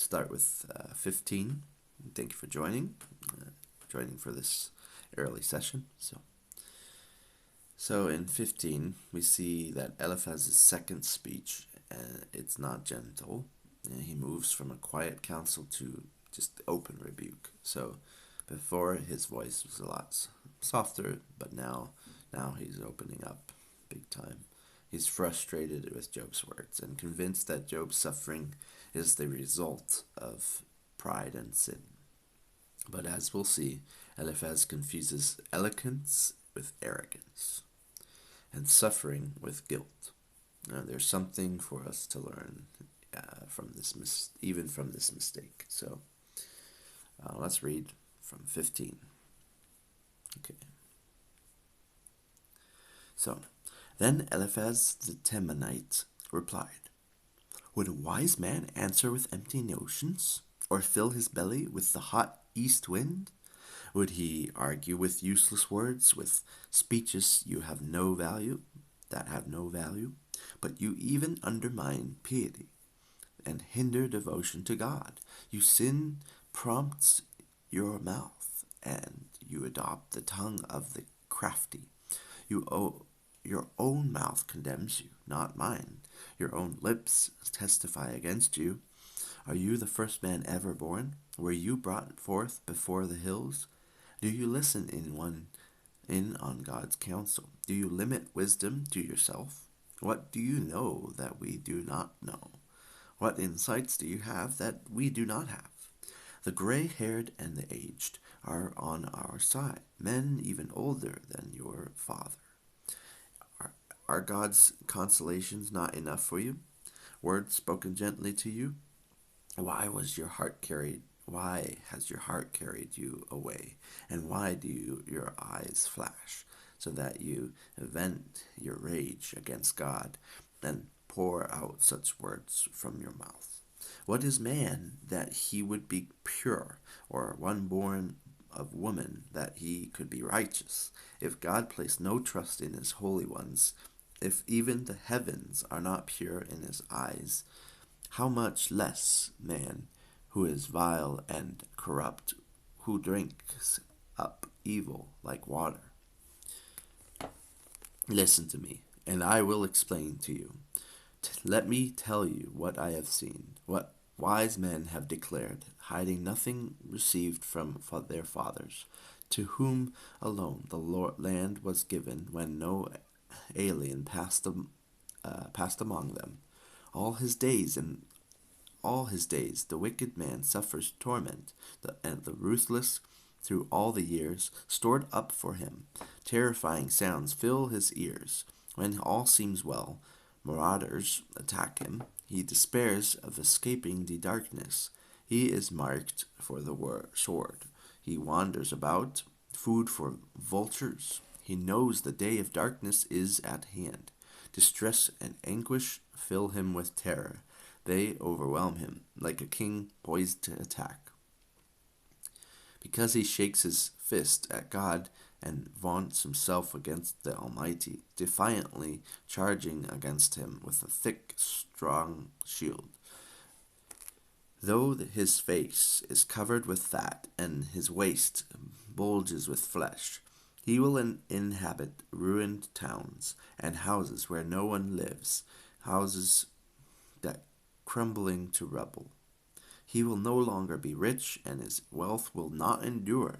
start with 15. Thank you for joining for this early session. So in 15, we see that Eliphaz's second speech, it's not gentle. He moves from a quiet counsel to just open rebuke. So before, his voice was a lot softer, but now he's opening up big time. He's frustrated with Job's words and convinced that Job's suffering is the result of pride and sin. But as we'll see, Eliphaz confuses eloquence with arrogance and suffering with guilt. There's something for us to learn from this mistake. So let's read from 15. Okay. So, then Eliphaz the Temanite replied, "Would a wise man answer with empty notions, or fill his belly with the hot east wind? Would he argue with useless words, with speeches that have no value? But you even undermine piety and hinder devotion to God. You sin prompts your mouth, and you adopt the tongue of the crafty. Your own mouth condemns you, not mine. Your own lips testify against you. Are you the first man ever born? Were you brought forth before the hills? Do you listen in on God's counsel? Do you limit wisdom to yourself? What do you know that we do not know? What insights do you have that we do not have? The gray-haired and the aged are on our side, men even older than your father. Are God's consolations not enough for you? Words spoken gently to you? Why has your heart carried you away? And why do your eyes flash, so that you vent your rage against God and pour out such words from your mouth? What is man that he would be pure, or one born of woman that he could be righteous? If God placed no trust in his holy ones, if even the heavens are not pure in his eyes, how much less man who is vile and corrupt, who drinks up evil like water? Listen to me, and I will explain to you. Let me tell you what I have seen, what wise men have declared, hiding nothing received from their fathers, to whom alone the land was given when no alien passed among them. All his days the wicked man suffers torment, and the ruthless through all the years stored up for him. Terrifying sounds fill his ears. When all seems well, marauders attack him. He despairs of escaping the darkness. He is marked for the sword. He wanders about, food for vultures. He knows the day of darkness is at hand. Distress and anguish fill him with terror. They overwhelm him like a king poised to attack. Because he shakes his fist at God and vaunts himself against the Almighty, defiantly charging against him with a thick, strong shield. Though his face is covered with fat and his waist bulges with flesh, he will inhabit ruined towns and houses where no one lives, houses that crumbling to rubble. He will no longer be rich, and his wealth will not endure,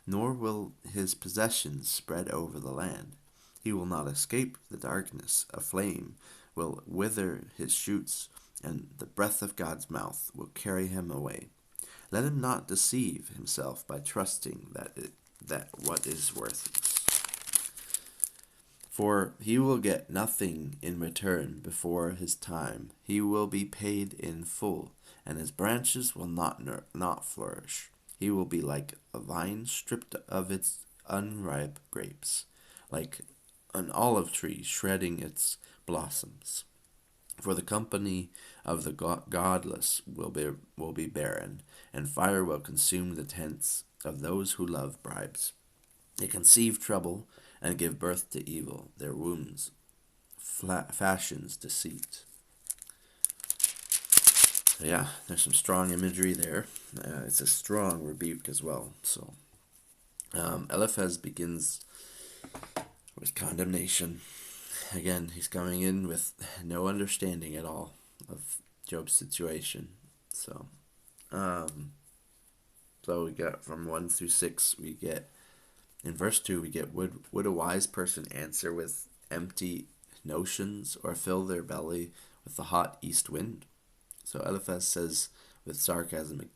nor will his possessions spread over the land. He will not escape the darkness. A flame will wither his shoots, and the breath of God's mouth will carry him away. Let him not deceive himself by trusting that what is worthless. For he will get nothing in return before his time. He will be paid in full, and his branches will not flourish. He will be like a vine stripped of its unripe grapes, like an olive tree shredding its blossoms. For the company of the godless will be barren, and fire will consume the tents of those who love bribes. They conceive trouble and give birth to evil. Their wombs fashions deceit. Yeah, there's some strong imagery there. It's a strong rebuke as well. So Eliphaz begins with condemnation. Again, he's coming in with no understanding at all of Job's situation. So, um, so we got from 1 through 6, we get, in verse 2, we get, would a wise person answer with empty notions or fill their belly with the hot east wind? So Eliphaz says with sarcasm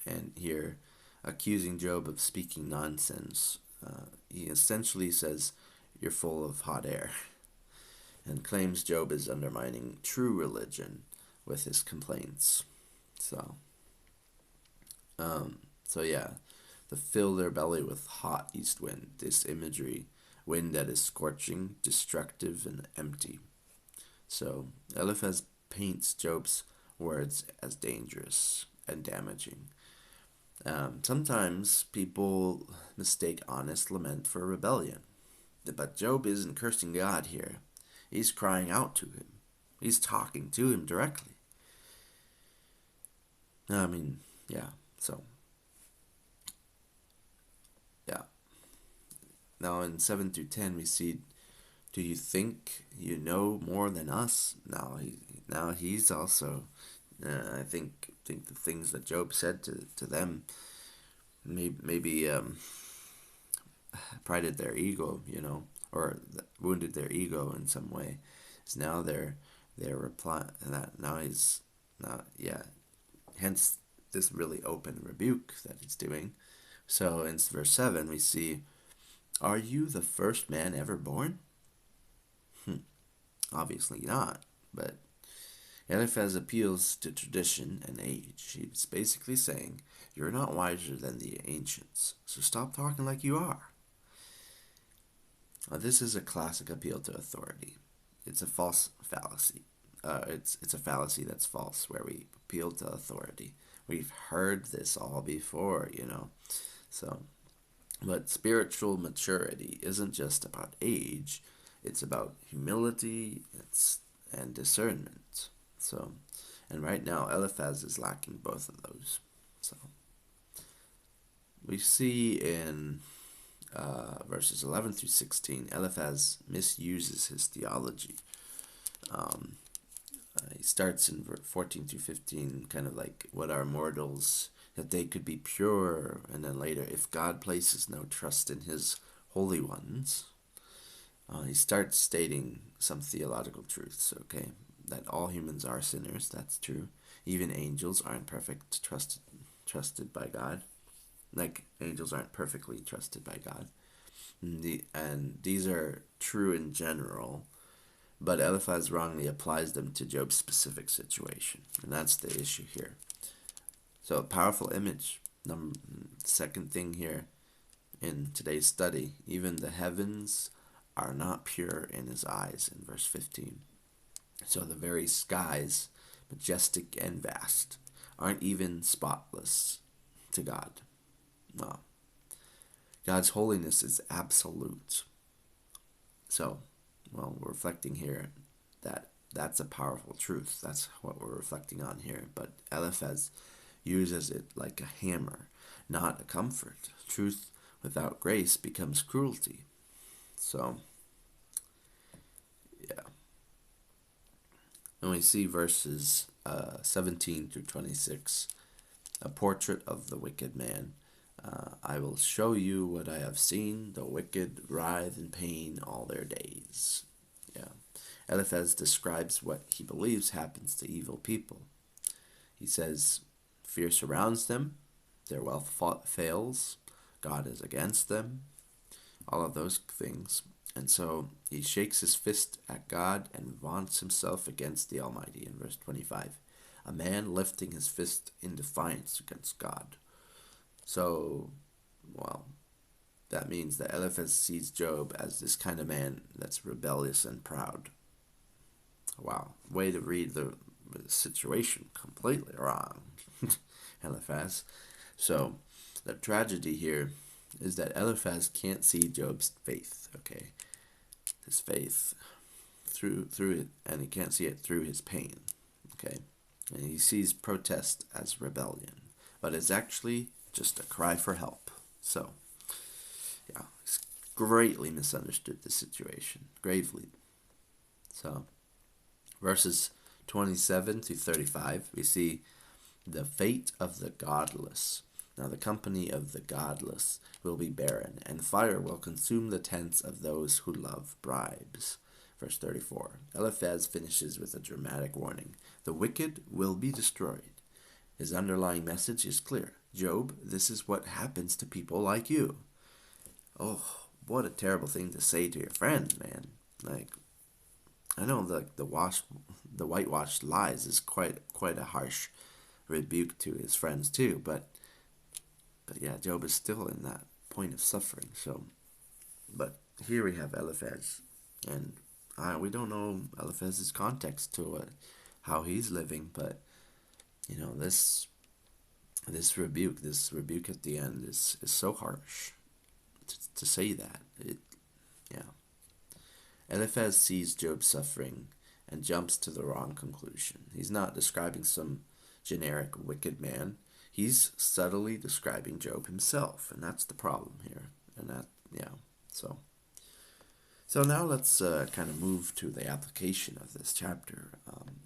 and here accusing Job of speaking nonsense. He essentially says, "You're full of hot air," and claims Job is undermining true religion with his complaints. So, so yeah, to fill their belly with hot east wind, this imagery, wind that is scorching, destructive, and empty. So Eliphaz paints Job's words as dangerous and damaging. Sometimes people mistake honest lament for rebellion. But Job isn't cursing God here. He's crying out to him. He's talking to him directly. I mean, yeah, so, yeah. Now in 7 through 10 we see, do you think you know more than us? Now he's also, I think the things that Job said to them maybe prided their ego, or wounded their ego in some way. So now they're reply that now he's not, yeah. Hence this really open rebuke that he's doing. So in verse 7 we see, "Are you the first man ever born?" Obviously not, but Eliphaz appeals to tradition and age. He's basically saying, "You're not wiser than the ancients, so stop talking like you are." Now, this is a classic appeal to authority. It's a false fallacy. It's a fallacy that's false, where we appeal to authority. We've heard this all before. So, but spiritual maturity isn't just about age; it's about humility, and discernment. So, and right now Eliphaz is lacking both of those. So, we see in verses 11 through 16, Eliphaz misuses his theology. He starts in 14 through 15, kind of like, what are mortals, that they could be pure, and then later, if God places no trust in his holy ones. He starts stating some theological truths, okay? That all humans are sinners, that's true. Even angels aren't perfect, trusted by God. Like, angels aren't perfectly trusted by God. And these are true in general, but Eliphaz wrongly applies them to Job's specific situation, and that's the issue here. So, a powerful image. Second thing here in today's study, even the heavens are not pure in his eyes, in verse 15. So the very skies, majestic and vast, aren't even spotless to God. No. God's holiness is absolute. So, well, we're reflecting here that that's a powerful truth. That's what we're reflecting on here. But Eliphaz uses it like a hammer, not a comfort. Truth without grace becomes cruelty. So, yeah. And we see verses 17 through 26, a portrait of the wicked man. I will show you what I have seen. The wicked writhe in pain all their days. Yeah. Eliphaz describes what he believes happens to evil people. He says, fear surrounds them, their wealth fails, God is against them, all of those things. And so he shakes his fist at God and vaunts himself against the Almighty in verse 25. A man lifting his fist in defiance against God. So, well, that means that Eliphaz sees Job as this kind of man that's rebellious and proud. Wow, way to read the situation completely wrong, Eliphaz. So, the tragedy here is that Eliphaz can't see Job's faith, okay? His faith through it, and he can't see it through his pain, okay? And he sees protest as rebellion, but it's actually just a cry for help. So, yeah, he's greatly misunderstood the situation, gravely. So, verses 27 to 35, we see the fate of the godless. Now the company of the godless will be barren, and fire will consume the tents of those who love bribes. Verse 34. Eliphaz finishes with a dramatic warning. The wicked will be destroyed. His underlying message is clear. Job, this is what happens to people like you. Oh, what a terrible thing to say to your friend, man. Like, I know the whitewashed lies is quite a harsh rebuke to his friends too, but yeah, Job is still in that point of suffering. So, but here we have Eliphaz, and we don't know Eliphaz's context to how he's living, but you know this rebuke at the end is so harsh to say that. Yeah. Eliphaz sees Job suffering and jumps to the wrong conclusion. He's not describing some generic wicked man. He's subtly describing Job himself, and that's the problem here. And that, yeah, so now let's kind of move to the application of this chapter.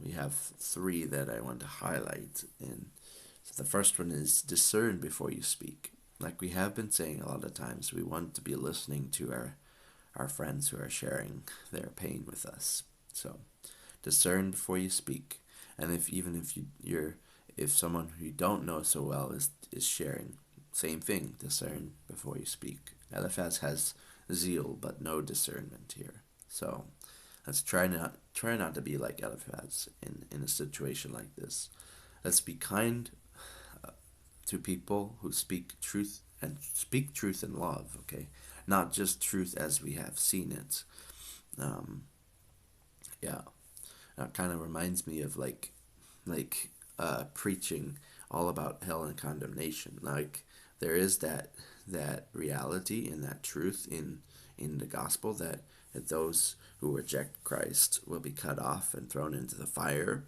We have three that I want to highlight. And so the first one is discern before you speak. Like we have been saying a lot of times, we want to be listening to our friends who are sharing their pain with us. So discern before you speak. And if someone who you don't know so well is sharing, same thing, discern before you speak. Eliphaz has zeal but no discernment here. So let's try not to be like Eliphaz in a situation like this. Let's be kind to people who speak truth in love, okay? Not just truth as we have seen it. Yeah, that kind of reminds me of like preaching all about hell and condemnation. Like there is that reality and that truth in the gospel that those who reject Christ will be cut off and thrown into the fire,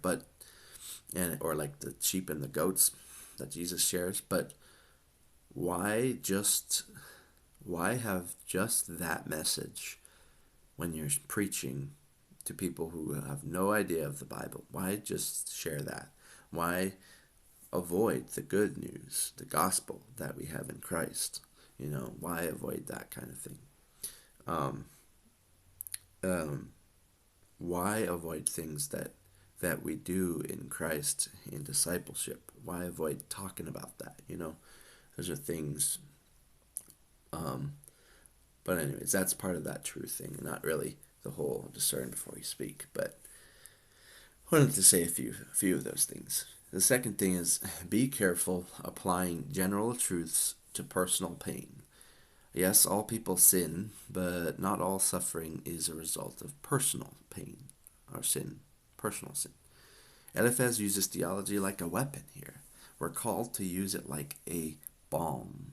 or like the sheep and the goats that Jesus shares. But why have just that message when you're preaching to people who have no idea of the Bible? Why just share that? Why avoid the good news, the gospel that we have in Christ? Why avoid that kind of thing? Why avoid things that we do in Christ in discipleship? Why avoid talking about that? Those are things. But anyways, that's part of that truth thing, not really the whole discern before you speak. But I wanted to say a few of those things. The second thing is be careful applying general truths to personal pain. Yes, all people sin, but not all suffering is a result of personal pain or sin, personal sin. Eliphaz uses theology like a weapon here. We're called to use it like a bomb.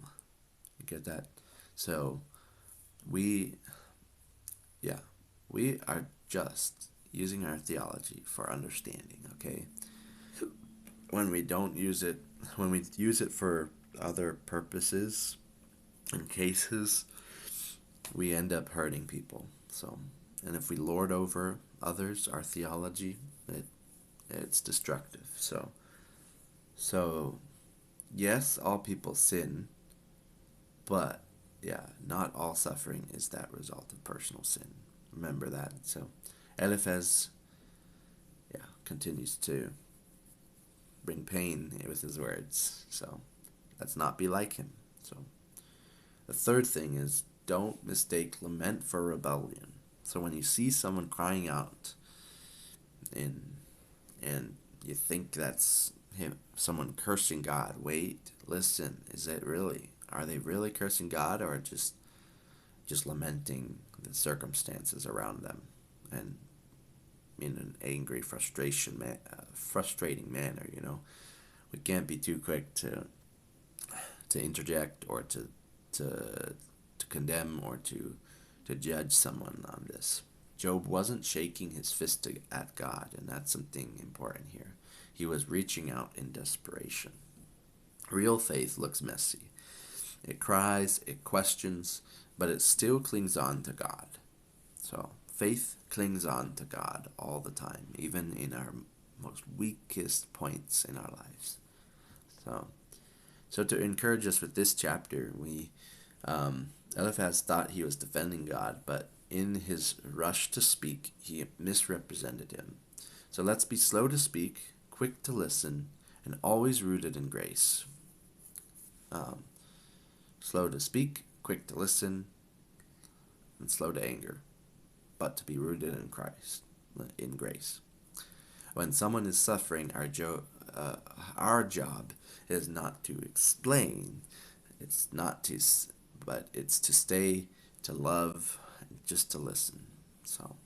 You get that? So we are just using our theology for understanding, okay? When we use it for other purposes and cases, we end up hurting people. So, and if we lord over others, our theology, it's destructive. So yes, all people sin, but yeah, not all suffering is that result of personal sin. Remember that. So Eliphaz, continues to bring pain with his words. So let's not be like him. So the third thing is don't mistake lament for rebellion. So when you see someone crying out and you think that's someone cursing God, wait, listen, are they really cursing God, or just lamenting the circumstances around them and in an angry frustrating manner? We can't be too quick to interject or to condemn or to judge someone on this. Job wasn't shaking his fist at God, and that's something important here. He was reaching out in desperation. Real faith looks messy. It cries, it questions, but it still clings on to God. So faith clings on to God all the time, even in our most weakest points in our lives. So to encourage us with this chapter, Eliphaz thought he was defending God, but in his rush to speak, he misrepresented him. So let's be slow to speak, quick to listen, and always rooted in grace. Slow to speak, quick to listen, and slow to anger, but to be rooted in Christ, in grace. When someone is suffering, our job is not to explain, but it's to stay, to love, and just to listen. So